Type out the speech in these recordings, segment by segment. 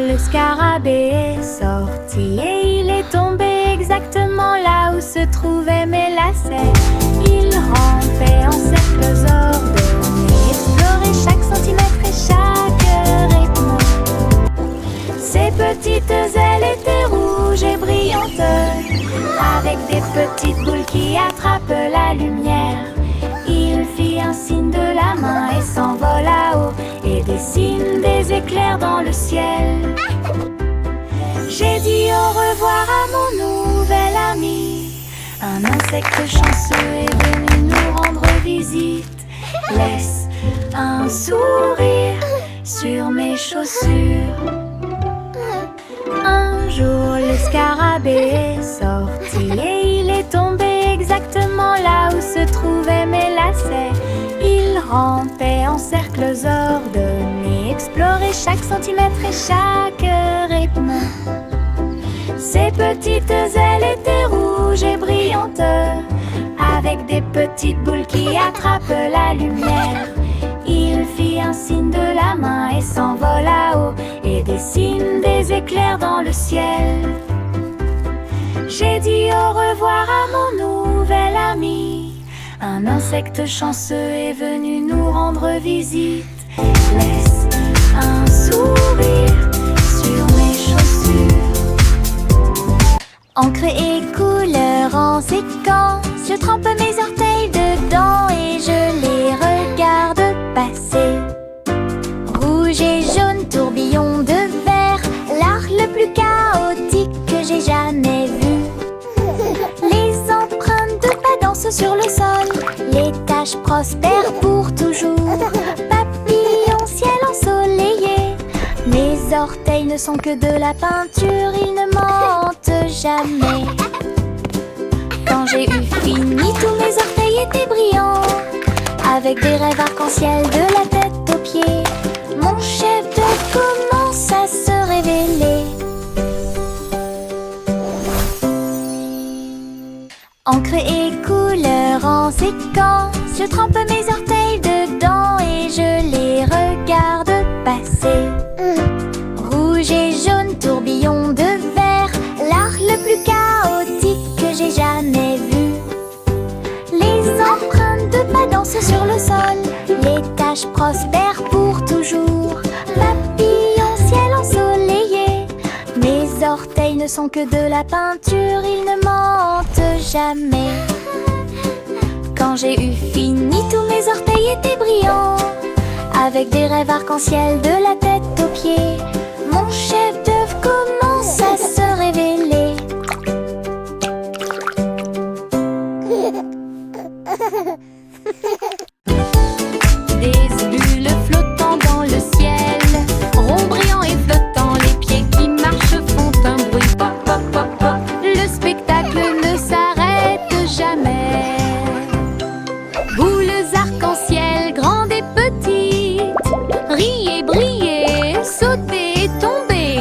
le scarabée est sorti et il est tombé exactement là où se trouvaient mes lacets. Il rampait en cercles ordonnés, explorait chaque centimètre et chaque rythme. Ses petites ailes étaient rouges et brillantes, avec des petites boules qui attrapent la lumière. Il fit un signe de la main et s'envola haut et dessine des éclairs dans le ciel. J'ai dit au revoir à mon nouvel ami. Un insecte chanceux est venu nous rendre visite. Laisse un sourire sur mes chaussures. Un jour le scarabée est sorti et il est tombé exactement là où se trouvaient mes lacets. Il rampait en cercles ordonnés, explorait chaque centimètre et chaque rythme. Ses petites ailes étaient rouges et brillantes, avec des petites boules qui attrapent la lumière. Il fit un signe de la main et s'envola haut et dessine des éclairs dans le ciel. J'ai dit au revoir à mon nouvel ami. Un insecte chanceux est venu nous rendre visite. Laisse un sourire sur mes chaussures. Encre et couleur en séquence, je trempe mes orteils dedans et je les regarde passer. Rouge et jaune, tourbillon de verre, l'art le plus chaotique que j'ai jamais vu. Les empreintes de pas dansent sur le sol, les taches prospèrent pour toujours. Papillon, ciel ensoleillé, mes orteils ne sont que de la peinture, ils ne mentent jamais. Quand j'ai eu fini, tous mes orteils étaient brillants, avec des rêves arc-en-ciel de la tête aux pieds. Mon chef-d'œuvre commence à se révéler. Encre et couleur en séquence, je trempe mes orteils dedans et je les regarde passer. Rouge et jaune, tourbillon de verre, l'art le plus chaotique que j'ai jamais vu. Les empreintes de pas dansent sur le sol, les taches prospèrent pour toujours. Papillon, ciel ensoleillé, mes orteils ne sont que de la peinture, ils ne mentent jamais. Quand j'ai eu fini, tous mes orteils étaient brillants, avec des rêves arc-en-ciel de la tête aux pieds. Mon chef-d'œuvre commence à se révéler. Des bulles flottant dans le ciel, ronds brillants et flottants, les pieds qui marchent font un bruit pop pop pop pop. Le spectacle ne s'arrête jamais. Boules arc-en-ciel, grandes et petites, riez, brillez, sautez et tombez.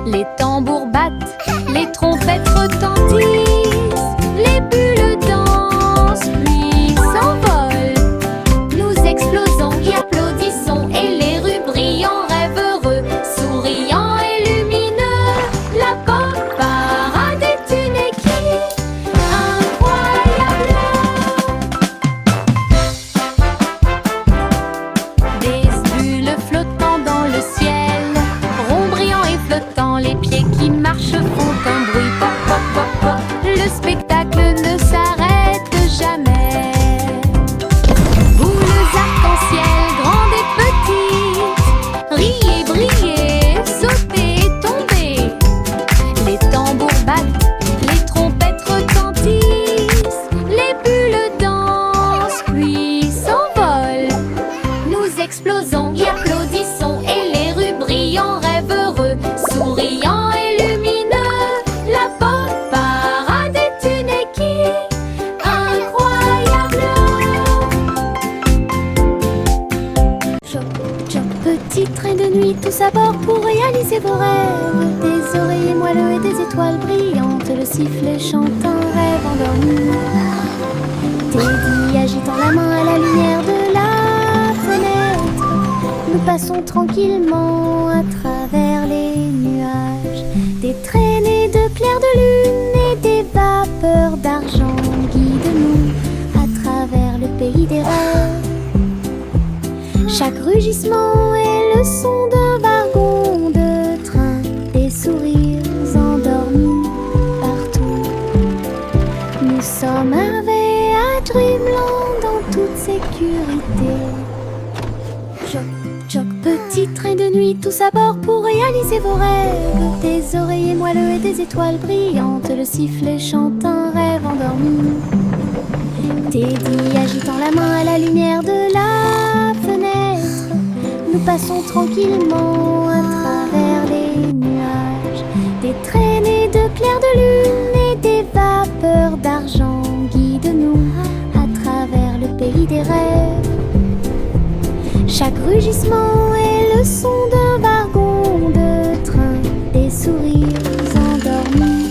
Les tambours battent, les trompettes retentissent, les bulles dansent puis s'envolent. Nous explosons et applaudissons et les rues brillent en rêve heureux, souriants et lumineux. La pop parade est une équipe incroyable. Des bulles flottant dans le ciel, ronds brillants et flottants, les pieds qui marchent font un bruit pop pop pop pop. Le spectacle ne s'arrête jamais. Boules arc-en-ciel, grandes et petites, riez, brillez, sautez et tombez. Les tambours battent, les trompettes retentissent, les bulles dansent puis s'envolent. Nous explosons et applaudissons et les rues brillent en rêve heureux, souriants et lumineux. La pop parade est une équipe incroyable. Chop, chop, petit train de nuit, tous à bord pour réaliser vos rêves. Des oreillers moelleux et des étoiles brillantes, le sifflet chante un rêve endormi. Teddy agitant la main à la lumière de la fenêtre, nous passons tranquillement à travers les des rêves. Chaque rugissement est le son d'un wagon de train, des sourires endormis partout. Nous sommes arrivés à Dreamland en toute sécurité. Choc, choc, petit train de nuit, tous à bord pour réaliser vos rêves. Des oreillers moelleux et des étoiles brillantes, le sifflet chante un rêve endormi. Teddy agitant la main à la lumière de la fenêtre, nous passons tranquillement à travers les nuages. Des traînées de clairs de lune et des vapeurs d'argent guident-nous à travers le pays des rêves. Chaque rugissement est le son d'un wagon de train, des sourires endormis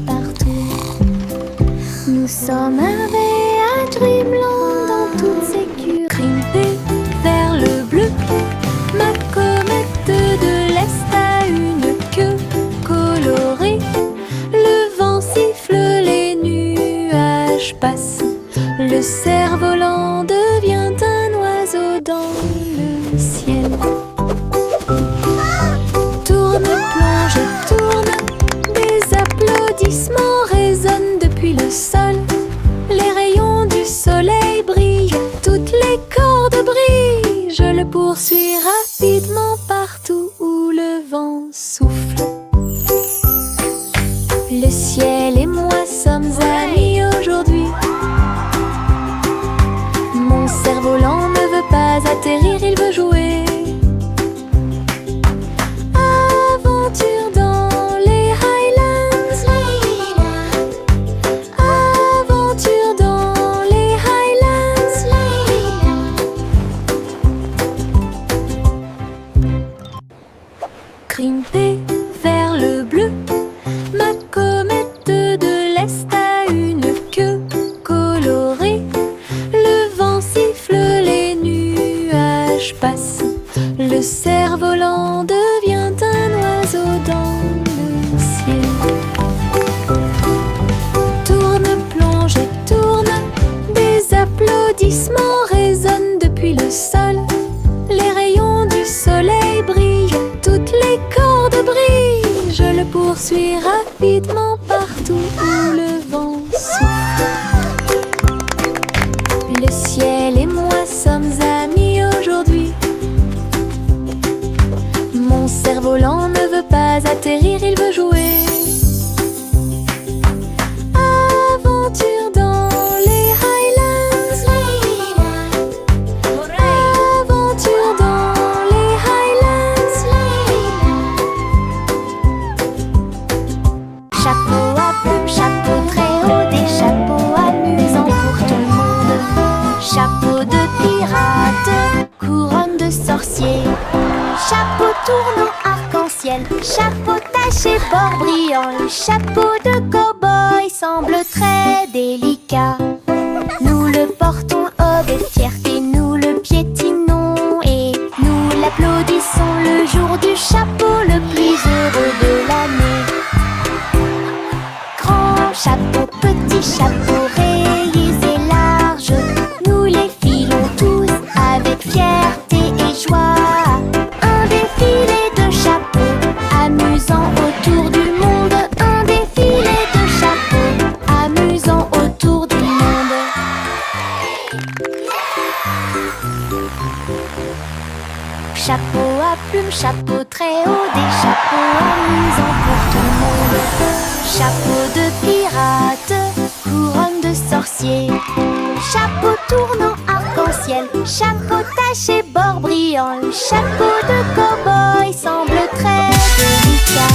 partout. Nous sommes arrivés à Dreamland en toute sécurité. Grimper vers le bleu, ma comète de l'Est a une queue colorée. Le vent siffle, les nuages passent. Le cerf-volant devient un oiseau dans le ciel. Tourne, plonge, tourne, des applaudissements résonnent depuis le sol. Les rayons du soleil brillent, toutes les cordes brillent. Je le poursuis rapidement partout où le vent souffle. Le ciel et moi sommes amis aujourd'hui. Mon cerf-volant ne veut pas atterrir, il veut jouer. Aventure dans les Highlands. Aventure dans les Highlands. Grimper vers le bleu, ma comète de l'Est a une queue colorée. Le vent siffle, les nuages passent. Le cerf-volant devient un oiseau dans le ciel. Tourne, plonge et tourne, des applaudissements résonnent depuis le sol. Les rayons du soleil brillent, toutes les cordes brillent. Je le poursuis rapidement partout où le vent souffle. Le ciel et moi sommes amis aujourd'hui. Mon cerf-volant ne veut pas atterrir, il veut jouer. Aventure dans les Highlands. Aventure dans les Highlands. Chapeau à plumes, chapeau très haut, des chapeaux amusants pour tout le monde. Chapeau de pirate, couronne de sorcier. Chapeau tournant arc-en-ciel, chapeau taché bord brillant. Le chapeau de cow-boy semble très délicat. Nous le portons avec fierté, nous le piétinons et nous l'applaudissons le jour du chapeau le plus heureux de l'année. Grand chapeau, petit chapeau, rayés et larges, nous les filons tous avec fierté et joie. Un défilé de chapeaux, amusant autour du monde. Un défilé de chapeaux, amusant autour du monde. Chapeau à plumes, chapeau très haut, des chapeaux amusants pour tout le monde. Chapeau de pirate, couronne de sorcier. Chapeau tournant arc-en-ciel, chapeau taché bord brillant. Le chapeau de cow-boy semble très délicat.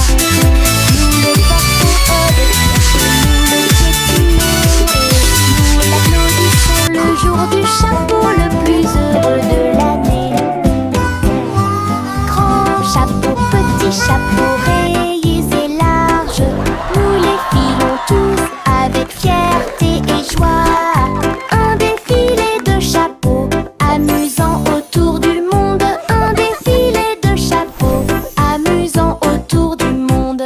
Nous le portons avec fierté, nous le piétinons et nous l'applaudissons le jour du chapeau le plus heureux de l'année. Grand chapeau, petit chapeau, rayés et larges, nous les filons tous avec fierté et joie. Un défilé de chapeaux, amusant autour du monde. Un défilé de chapeaux, amusant autour du monde.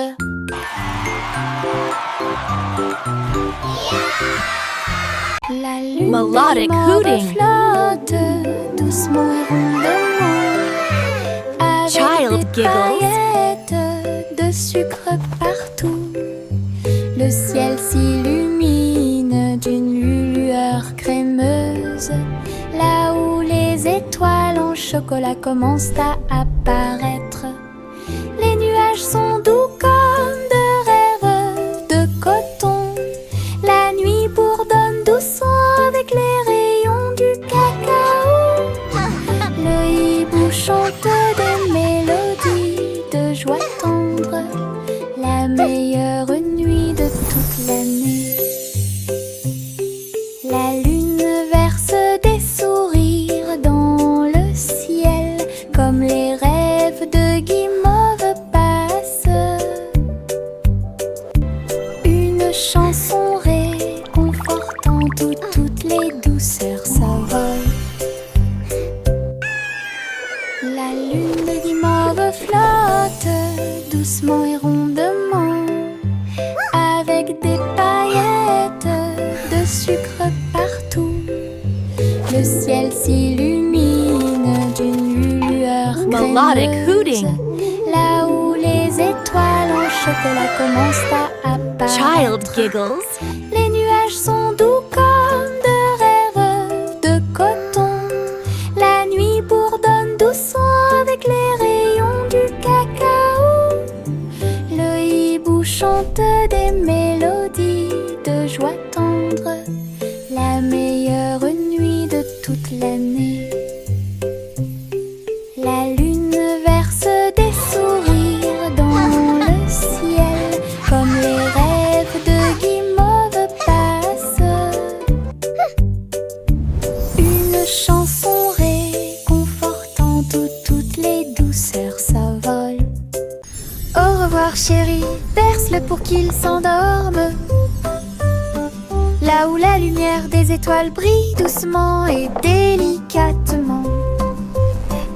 La lune Melodic des morts hooting. fleurs Child giggles. Paillettes de sucre partout. Le ciel s'illumine d'une lueur crémeuse. Là où les étoiles en chocolat commencent à apparaître. Les nuages sont doux comme de rêves de coton. La nuit bourdonne doucement avec les rayons du cacao. Le hibou chante des mélodies de joie tendre. La meilleure nuit de toute l'année. La lune verse des sourires dans le ciel, comme les rêves de guimauve passent. Une chanson réconfortante où toutes les douceurs s'envolent. La lune de guimauve flotte doucement et rondement, avec des paillettes de sucre partout. Le ciel s'illumine d'une lueur Melodic crémeuse. hooting. Là où les étoiles en chocolat commencent à apparaître. Child giggles. Les nuages sont doux comme de rêves de coton. La nuit bourdonne doucement avec les rayons du cacao. Le hibou chante des mélodies de joie tendre. La meilleure nuit de toute l'année. La lune verse des sourires dans le ciel, comme les rêves de guimauve passent. Une chanson réconfortante où toutes les douceurs s'envolent. Au revoir chéri, berce-le pour qu'il s'endorme. Là où la lumière des étoiles brille doucement et délicatement.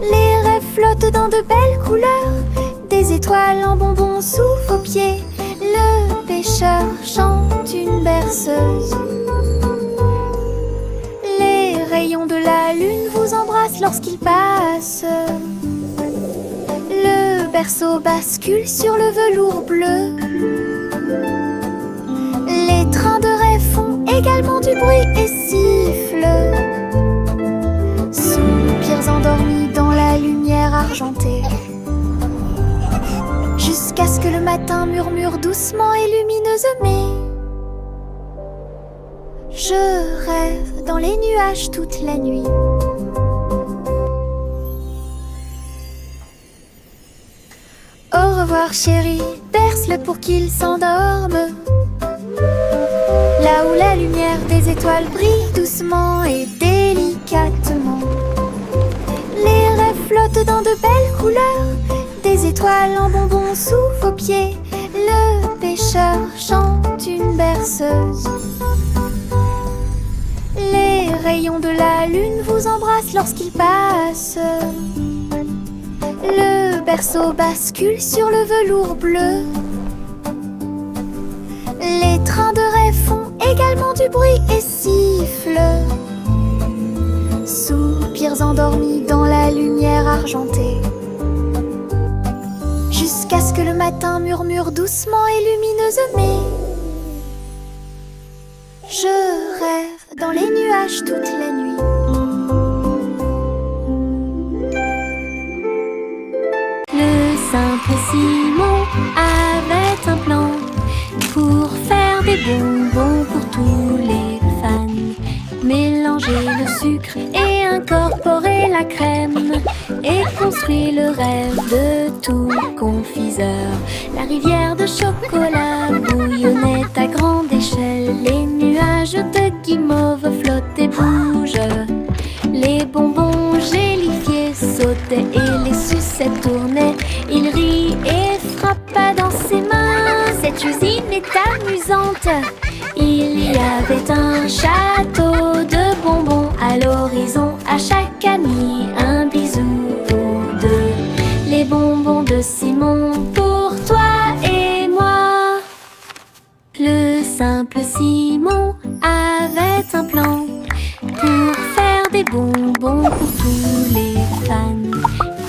Les rêves flottent dans de belles couleurs. Des étoiles en bonbons soufflent aux pieds. Le pêcheur chante une berceuse. Les rayons de la lune vous embrassent lorsqu'il passe. Le berceau bascule sur le velours bleu. Les trains de rêve font également du bruit et sifflent. Soupirs endormis dans la lumière argentée. Jusqu'à ce que le matin murmure doucement et lumineusement. Je rêve dans les nuages toute la nuit. Au revoir chéri, berce-le pour qu'il s'endorme. Là où la lumière des étoiles brille doucement et délicatement. Les rêves flottent dans de belles couleurs. Des étoiles en bonbons soufflent aux pieds. Le pêcheur chante une berceuse. Les rayons de la lune vous embrassent lorsqu'il passe. Le berceau bascule sur le velours bleu. Les trains de rêve font également du bruit et sifflent. Soupirs endormis dans la lumière argentée. Jusqu'à ce que le matin murmure doucement et lumineusement. Je rêve dans les nuages toute la nuit. Le simple Simon avait un plan pour faire des bonbons pour tous les fans. Mélanger le sucre et incorporer la crème et construire le rêve de tout confiseur. La rivière de chocolat bouillonnait à grande échelle. Les nuages de guimauve flottent et bougent. Les bonbons gélifiés sautaient et les sucettes tournaient. Il rit et frappa dans ses mains. Cette usine est amusante. Il y avait un château de bonbons à l'horizon. À chaque ami un bisou ou deux. Les bonbons de Simon pour toi et moi. Le simple Simon avait un plan pour faire des bonbons pour tous les fans.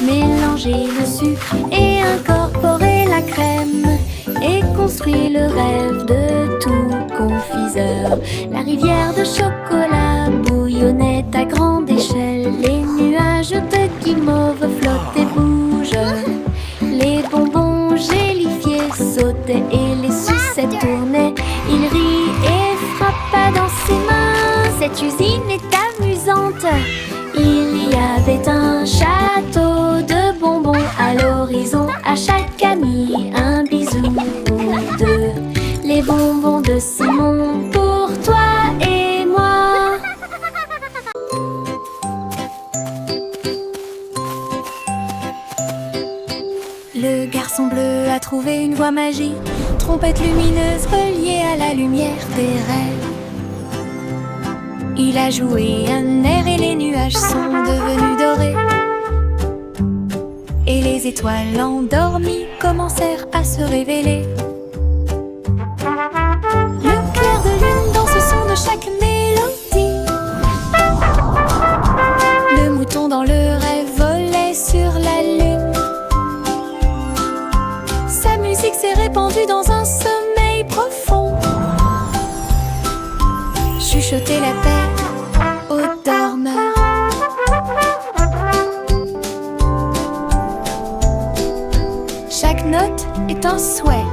Mélanger mélanger le sucre et incorporer la crème et construit le rêve de tout confiseur. La rivière de chocolat bouillonnait à grande échelle. Les nuages de guimauve flottent et bougent. Les bonbons gélifiés sautaient et les sucettes tournaient. Il rit et frappa dans ses mains. Cette usine est amusante. Il y avait un château de bonbons à l'horizon. À chaque ami un bisou ou deux. Les bonbons de Simon pour toi et moi. Le garçon bleu a trouvé une voie magique, trompette lumineuse reliée à la lumière des rêves. Il a joué un air et les nuages sont devenus dorés. Et les étoiles endormies commencèrent à se révéler. Le clair de lune dans ce son de chaque mélodie. Le mouton dans le rêve volait sur la lune. Sa musique s'est répandue dans un sommeil profond. Chuchoter la paix aux dormeurs. Chaque note est un souhait,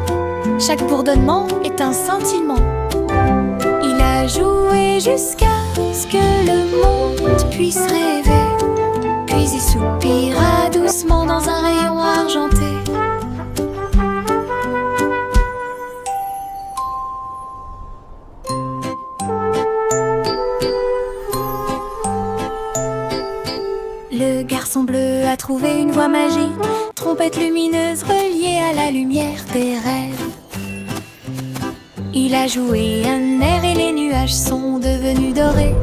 chaque bourdonnement est un sentiment. Il a joué jusqu'à ce que le monde puisse rêver. Puis il soupira doucement dans un rayon argenté. Le garçon bleu a trouvé une voie magique, trompette lumineuse reliée à la lumière des rêves. Il a joué un air et les nuages sont devenus dorés.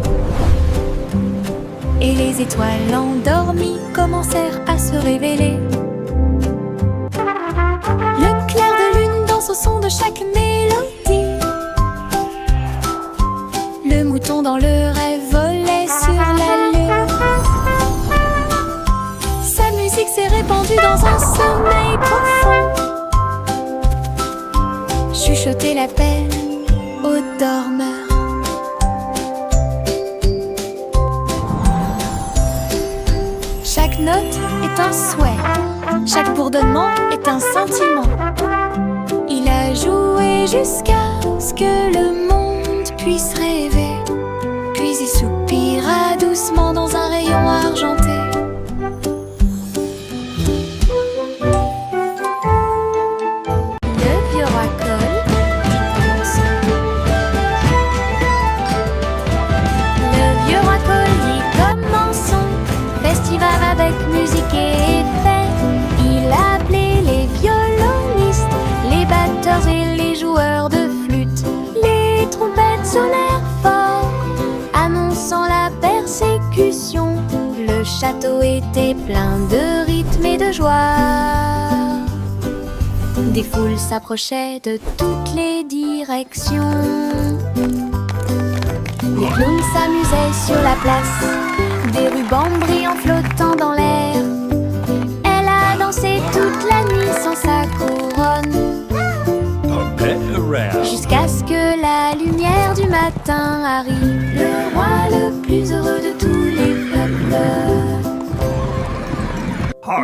Et les étoiles endormies commencèrent à se révéler. Le clair de lune danse au son de chaque mélodie. Le mouton dans le rêve volait sur la lune. Sa musique s'est répandue dans un sommeil profond. Chuchoter la peine aux dormeurs. Chaque note est un souhait, chaque bourdonnement est un sentiment. Il a joué jusqu'à ce que le monde puisse rêver. Puis il soupira doucement dans un rayon argenté. Avec musique et effet, il appelait les violonistes, les batteurs et les joueurs de flûte. Les trompettes sonnèrent fort, annonçant la persécution. Le château était plein de rythme et de joie. Des foules s'approchaient de toutes les directions. Les clowns s'amusaient sur la place, des rubans brillants flottant dans l'air. Elle a dansé toute la nuit sans sa couronne, jusqu'à ce que la lumière du matin arrive. Le roi le plus heureux de tous les peuples.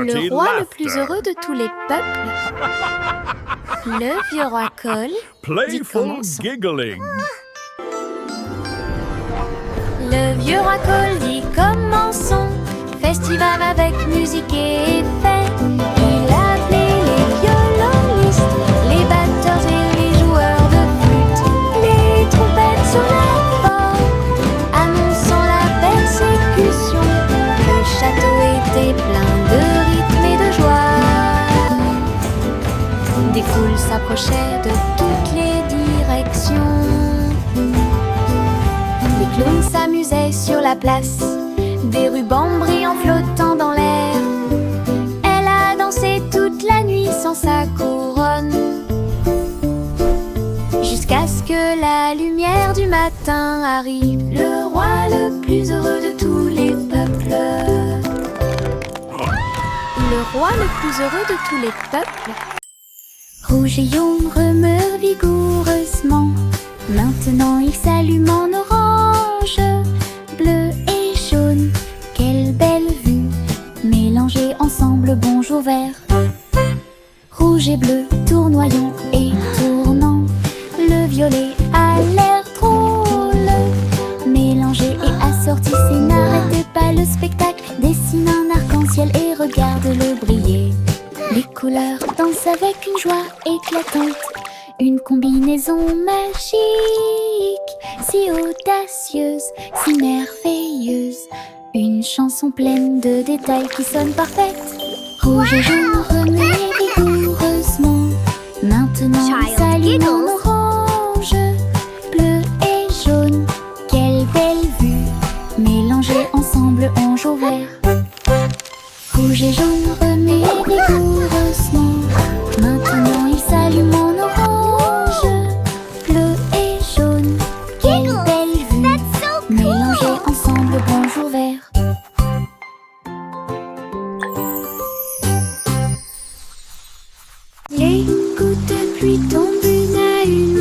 Le roi le plus heureux de tous les peuples. Le vieux roi Cole dit commençons. Le vieux roi Cole dit commençons. Festival avec musique et effet. Il appelait les violonistes, les batteurs et les joueurs de flûte. Les trompettes sonnèrent fort, annonçant la persécution. Le château était plein de rythme et de joie. Des foules s'approchaient de toutes les directions. Les clowns s'amusaient sur la place, des rubans brillants flottant dans l'air. Elle a dansé toute la nuit sans sa couronne, jusqu'à ce que la lumière du matin arrive. Le roi le plus heureux de tous les peuples. le roi le plus heureux de tous les peuples. Rouge et jaune remeurent vigoureusement. Maintenant il s'allume en orange. Bleu et jaune, quelle belle vue. Mélangés ensemble, bonjour vert. Rouge et bleu, tournoyant et tournant. Le violet a l'air drôle. Mélangé et assorti, c'est n'arrêtez pas le spectacle. Dessine un arc-en-ciel et regarde-le briller. Les couleurs dansent avec une joie éclatante. Une combinaison magique, si audacieuse, si merveilleuse. Une chanson pleine de détails qui sonne parfaite. Rouge et jaune remuent vigoureusement. Maintenant s'allume en orange. Bleu et jaune, quelle belle vue. Mélangés ensemble, on joue vert. Rouge et jaune remuent vigoureusement. Maintenant il s'allume en orange. Bleu et jaune, quelle belle vue. Mélangés ensemble, bonjour vert. Les gouttes de pluie tombent une à une.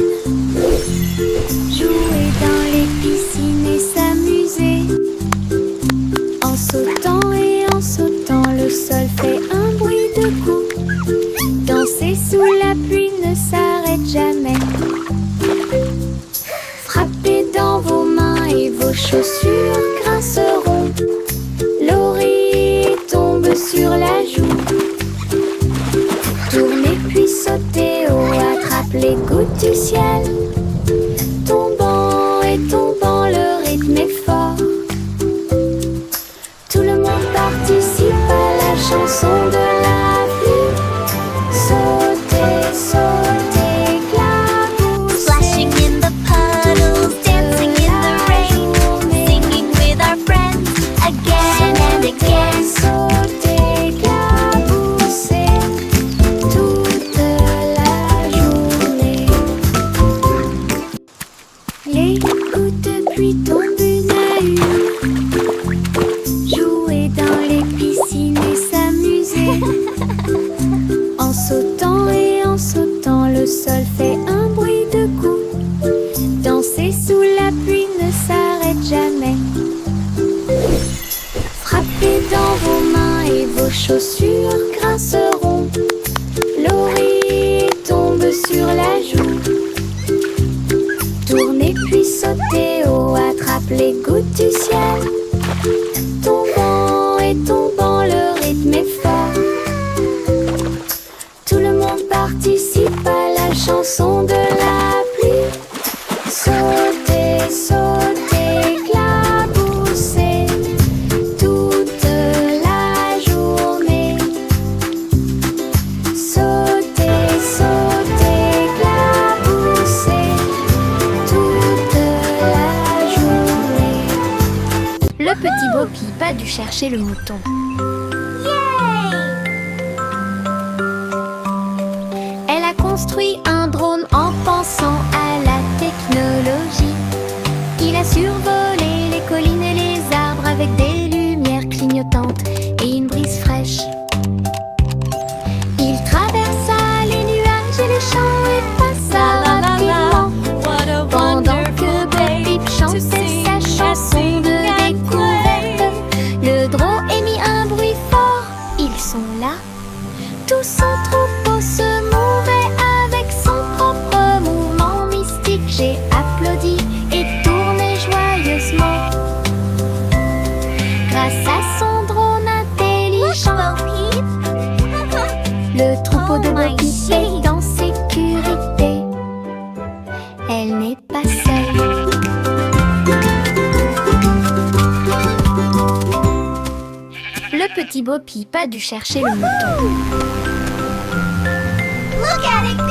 Jouer dans les piscines et s'amuser. En sautant et en sautant, le sol fait un bruit de coups. Danser sous la pluie ne s'arrête jamais. Frappez dans vos mains et vos chaussures grinceront. L'oreiller tombe sur la joue. Tournez puis sautez haut, attrape les gouttes du ciel. Tombant et tombant, le rythme est fort. Tout le monde participe à la chanson de la pluie. Sautez, sautez, éclaboussez. Splashing in the puddles, dancing in the rain, singing with our friends again and again. Sautez, éclaboussez toute la journée. Les gouttes de pluie tombent une à une. Jouer dans les piscines et s'amuser. En sautant et en sautant, le sol fait un bruit de coups. Danser sous la pluie ne s'arrête jamais. Frappez dans vos mains et vos chaussures grinceront. L'oreiller tombe sur la joue. Tournez puis sautez haut, attrape les gouttes du ciel. Tombant et tombant, le rythme est fort. Tout le monde participe à la chanson de la pluie. Sautez, sautez, éclaboussez toute la journée. Sautez, sautez, éclaboussez toute la journée. Le petit Bo Peep a dû chercher le mouton. Elle a construit un drone en pensant à la technologie. Il a survolé les collines et les arbres avec des lumières clignotantes et une brise fraîche. Il traversa les nuages et les champs et passa rapidement. Pendant que Bo Peep chantait sa chanson de découverte, le drone émit un bruit fort. Ils sont là. Tout son troupeau se mouvait avec son propre mouvement mystique. J'ai applaudi et tourné joyeusement. Grâce à son drone intelligent, le troupeau de Bo Peep est en sécurité. Elle n'est pas seule. Le petit Bo Peep a dû chercher le mouton. Look at it go!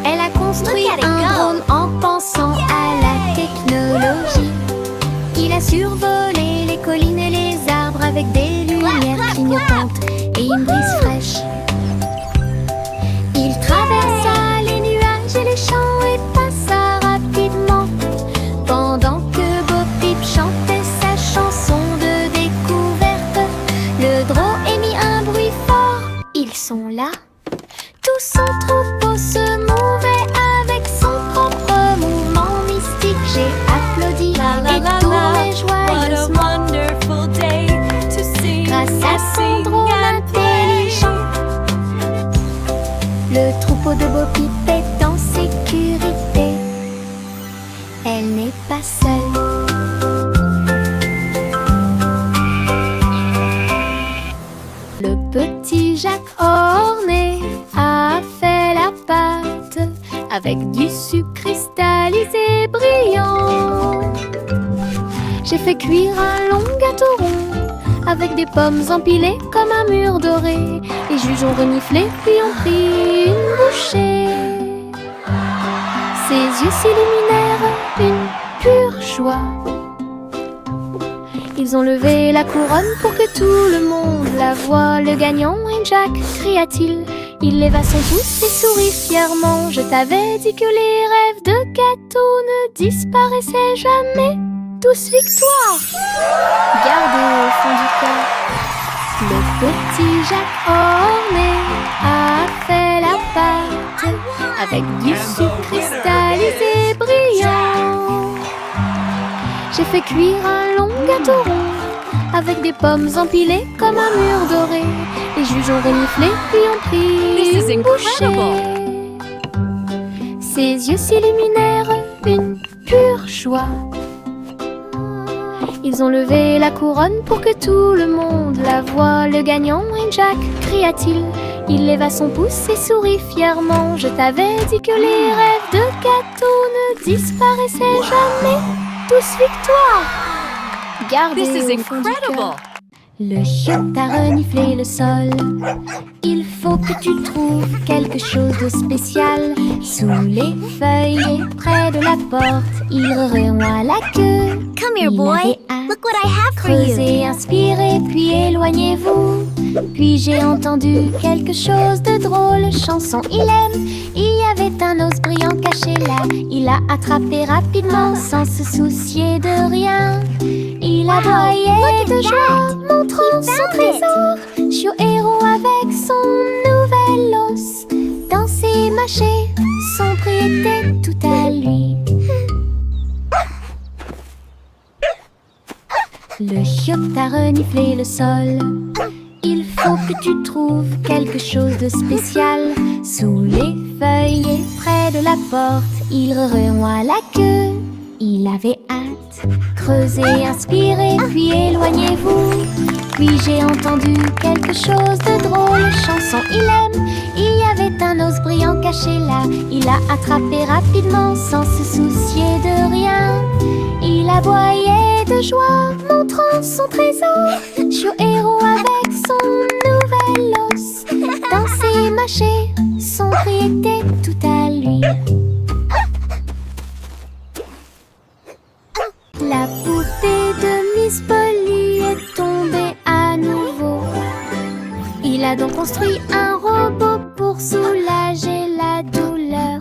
Elle a construit un drone en pensant à la technologie. Il a survolé les collines et les arbres avec des lumières clignotantes et une brise fraîche. Il traversa les nuages et les champs et passa rapidement. Pendant que Bo Peep chantait sa chanson de découverte, le drone ils sont là. Tout son troupeau se mouvait avec son propre mouvement mystique. J'ai applaudi et tourné joyeusement grâce à son drôle intelligent. Le troupeau de Bo Peep est en sécurité. Elle n'est pas seule. Le petit Jacques orné a fait la pâte avec du sucre cristallisé brillant. J'ai fait cuire un long gâteau rond avec des pommes empilées comme un mur doré. Les juges ont reniflé puis ont pris une bouchée. Ses yeux s'illuminèrent une pure joie. Ils ont levé la couronne pour que tout le monde la voie. Le gagnant est Jack, cria-t-il. Il leva son pouce et sourit fièrement. Je t'avais dit que les rêves de gâteau ne disparaissaient jamais. Tous victoire! Gardez au fond du cœur. Le petit Jacques orné a fait la pâte avec du sucre cristallisé brillant. J'ai fait cuire un long gâteau rond avec des pommes empilées comme un mur doré. Les juges ont reniflé puis ont pris une bouchée. Ses yeux s'illuminèrent une pure joie. Ils ont levé la couronne pour que tout le monde la voie. Le gagnant est Jack, cria-t-il. Il leva son pouce et sourit fièrement. Je t'avais dit que les rêves de gâteau ne disparaissaient jamais. Tous victoire! Gardez au fond du cœur. Le chiotte a reniflé le sol. Il faut que tu trouves quelque chose de spécial. Sous les feuilles près de la porte, il remuait la queue. Come here, boy. Look what I have for you. Creusez, inspirez, puis éloignez-vous. Puis j'ai entendu quelque chose de drôle. Chanson, il aime. Il y avait un os brillant caché là. Il l'a attrapé rapidement sans se soucier de rien. Il aboyait de joie, montrant son trésor. Chiot héros avec son nouvel os. Dans ses mâchés, son prix était tout à lui. Le chiotte a reniflé le sol. Il faut que tu trouves quelque chose de spécial. Sous les feuilles près de la porte, il remuait la queue. Il avait hâte. Creusez, inspirez, puis éloignez-vous. Puis j'ai entendu quelque chose de drôle. Chanson, il aime. Il y avait un os brillant caché là. Il l'a attrapé rapidement sans se soucier de rien. Il aboyait de joie, montrant son trésor. Chiot héros avec son nouvel os. Dans ses mâchés, son prix était tout à lui. La poupée de Miss Polly est tombée à nouveau. Il a donc construit un robot pour soulager la douleur.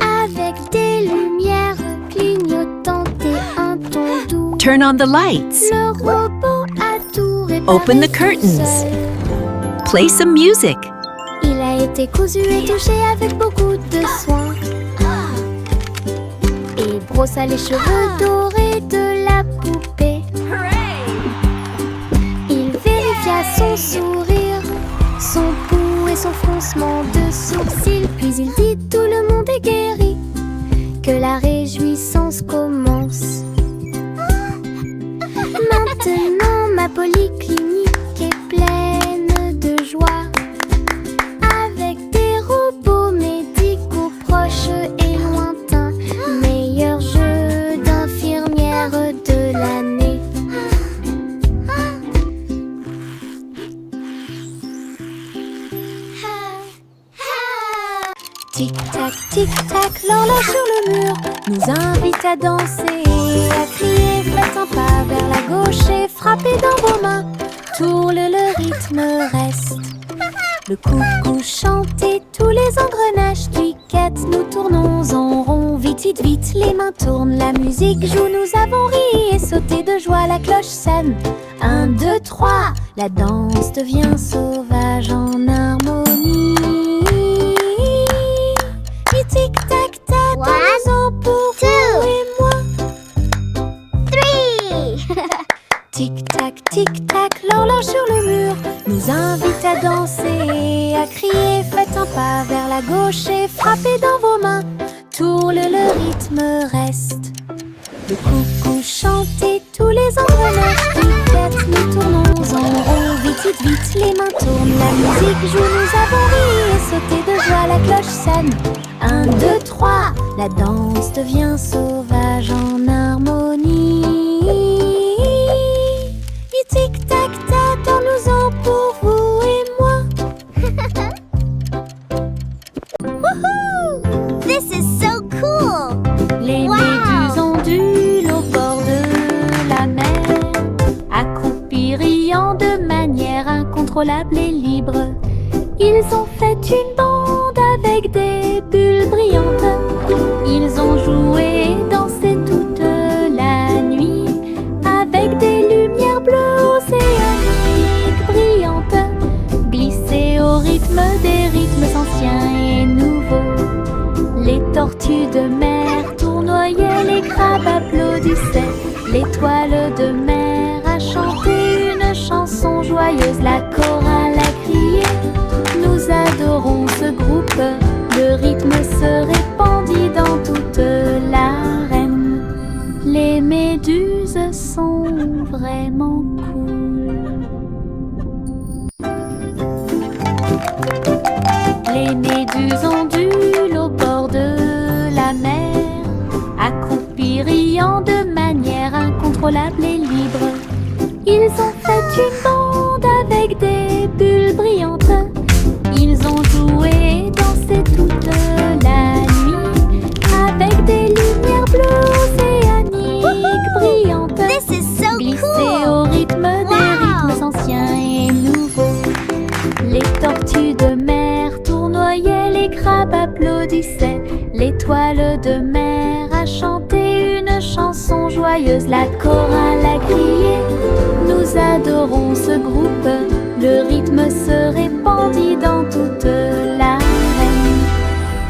Avec des lumières clignotantes et un ton doux. Turn on the lights. Le robot a tout réparé. Open the curtains. Seul. Play some music. Il a été cousu et touché avec beaucoup de soin. Et brossa les cheveux dorés de la poupée. Il vérifia son sourire, son pouls et son froncement de sourcils. Puis il dit tout le monde est guéri, que la réjouissance commence. Maintenant ma polyclinique est pleine de joie. Avec des robots médicaux proches et lointains. Meilleur jeu d'infirmière de l'année. Tic-tac, tic-tac, l'horloge sur le mur nous invite à danser et à crier. Faites un pas vers la gauche et frappez dans vos mains. Tourle, le rythme reste. Le coucou chante et tous les engrenages cliquettent. Nous tournons en rond, vite, vite, vite. Les mains tournent, la musique joue. Nous avons ri et sauté de joie. La cloche sonne. 1, 2, 3. La danse devient sauvage en un. et à crier. Faites un pas vers la gauche et frappez dans vos mains. Tourle, le rythme reste. Le coucou chantez, tous les engrenages piquettent. Nous tournons en rond, vite, vite, vite, les mains tournent. La musique joue, nous avons ri et sauté de joie, la cloche sonne. 1, 2, 3, la danse devient sauvage en harmonie. Et tic-tac, attends-nous-en pour vous et moi. Woohoo! This is so cool! Les Wow! méduses ondulent au bord de la mer, accroupis riant de manière incontrôlable et libre. Ils ont fait une bande avec des bulles brillantes. Ils ont joué et dansé toute la nuit avec des lumières bleues océaniques brillantes, glissées au rythme des rythmes anciens et nouveaux. Les tortues de mer tournoyaient, les crabes applaudissaient. L'étoile de mer a chanté une chanson joyeuse, la chorale a crié. Nous adorons ce groupe, le rythme se répandit dans toute l'arène. Les méduses sont vraiment cool. Les méduses ondulent au bord de la mer, accroupis riant de manière incontrôlable et libre. Ils ont fait une bande avec des bulles brillantes. Ils ont joué et dansé toute la nuit avec des lumières bleues océaniques brillantes, This is so glissées cool! au rythme des Wow! rythmes anciens et nouveaux. Les tortues de mer tournoyaient, les crabes applaudissaient. L'étoile de mer a chanté une chanson joyeuse, la chorale a crié. Nous adorons ce groupe, le rythme se répandit dans toute l'arène.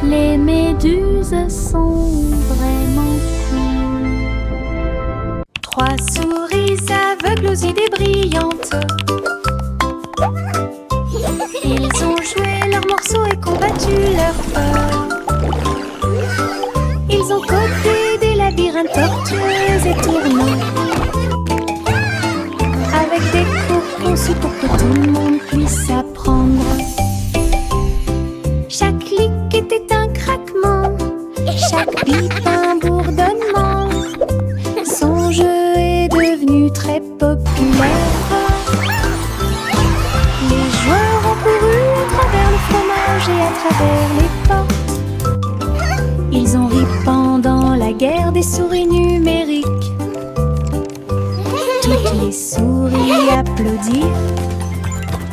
Les méduses sont vraiment cool. 3 souris aveugles aux idées brillantes. Ils ont joué leurs morceaux et combattu leur peur. Ils ont codé des labyrinthes tortueux et tournants, avec des cours conçus pour que tout le monde puisse apprendre. Chaque clic était un craquement, chaque bip un bourdonnement. Son jeu est devenu très populaire. Les joueurs ont couru à travers le fromage et à travers les portes. Ils ont ri pendant la guerre des souris numériques. Toutes les souris applaudirent.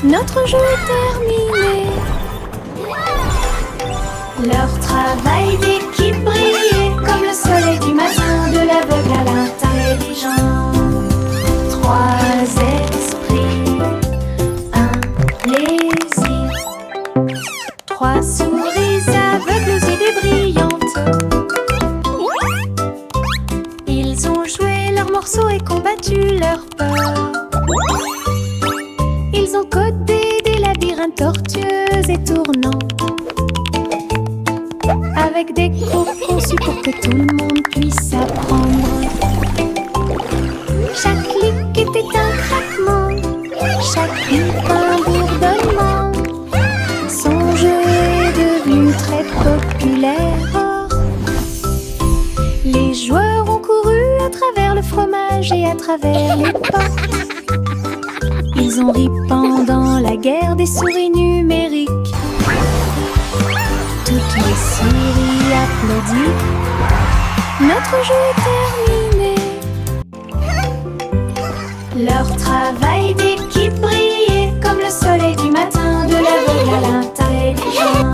Notre jeu est terminé. Leur travail d'équipe brillait comme le soleil du matin, de l'aveugle à l'intelligent. 3 esprits, un plaisir. 3 souris aveugles aux idées brillantes. Ils ont joué leurs morceaux et combattu leur peur. Ils ont codé des labyrinthes tortueux et tournants, avec des cours conçus pour que tout le monde puisse apprendre. Chaque clic était un craquement, chaque bip un bourdonnement. Son jeu est devenu très populaire. Les joueurs ont couru à travers le fromage et à travers les portes. Ils ont ri pendant la guerre des souris numériques. Toutes les souris applaudissent. Notre jeu est terminé. Leur travail d'équipe brillait comme le soleil du matin, de l'aveugle à l'intelligent.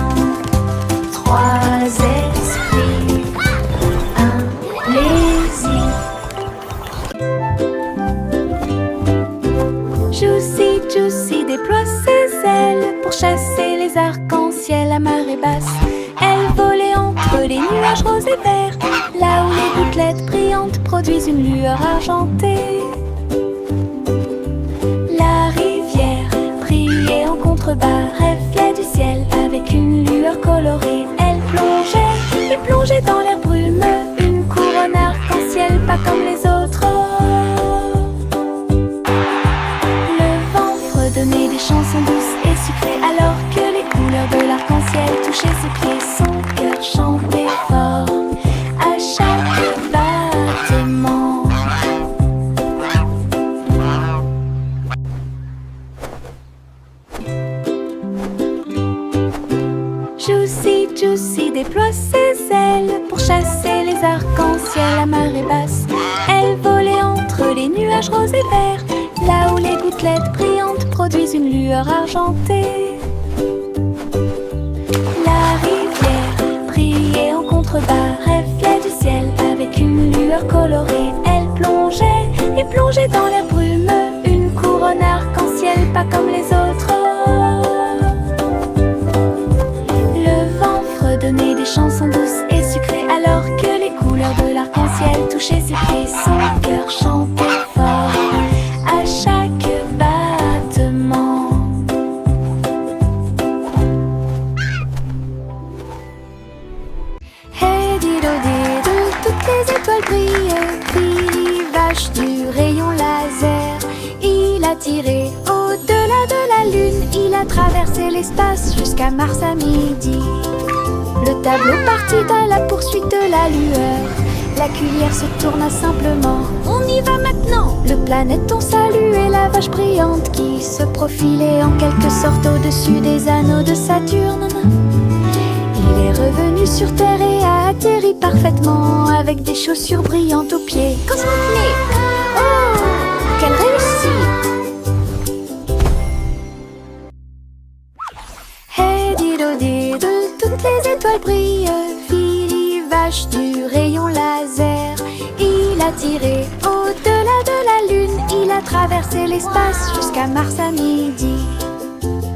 3 esprits, un plaisir. Juicy, Juicy déploie ses ailes pour chasser les arcs-en-ciel à marée basse. Elle volait entre les nuages roses et verts, là où les gouttelettes brillantes produisent une lueur argentée. La rivière brillait en contrebas, reflet du ciel. ciel avec une lueur colorée. Elle plongeait et plongeait dans l'air brumeux, une couronne arc-en-ciel pas comme les autres. Le vent fredonnait des chansons douces et sucrées alors que les couleurs de l'arc-en-ciel touchaient ses pieds. Son cœur chantait fort à chaque battement. Juicy, Juicy déploie ses ailes pour chasser les arcs-en-ciel à marée basse. Elle volait entre les nuages roses et verts, là où les gouttelettes brillantes produisent une lueur argentée. La rivière brillait en contrebas, reflet du ciel avec une lueur colorée. Elle plongeait et plongeait dans l'air brumeux, une couronne arc-en-ciel pas comme les autres. Donner des chansons douces et sucrées alors que les couleurs de l'arc-en-ciel touchaient ses pieds. Son cœur chantait fort à chaque battement. Hey dido dido, toutes les étoiles brillent. Billy vache du rayon laser, il a tiré au-delà de la lune. Il a traversé l'espace jusqu'à Mars à midi. Le tableau partit à la poursuite de la lueur. La cuillère se tourna simplement. On y va maintenant. Le planéton saluait la vache brillante qui se profilait en quelque sorte au-dessus des anneaux de Saturne. Il est revenu sur Terre et a atterri parfaitement avec des chaussures brillantes aux pieds. Cosmoplay! Oh, quelle réussite! Hey dido dido, toutes les étoiles brillent. Billy vache du rayon laser, il a tiré au-delà de la lune. Il a traversé l'espace jusqu'à Mars à midi.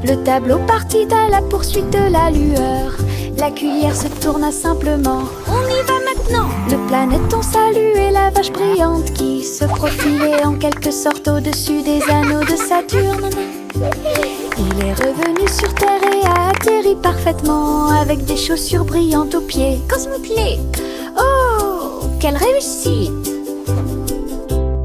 Le tableau partit à la poursuite de la lueur. La cuillère se tourna simplement. On y va maintenant. Le planéton saluait la vache brillante qui se profilait en quelque sorte au-dessus des anneaux de Saturne. Il est revenu sur Terre et a atterri parfaitement avec des chaussures brillantes aux pieds. Cosmoplay! Oh, quelle réussite!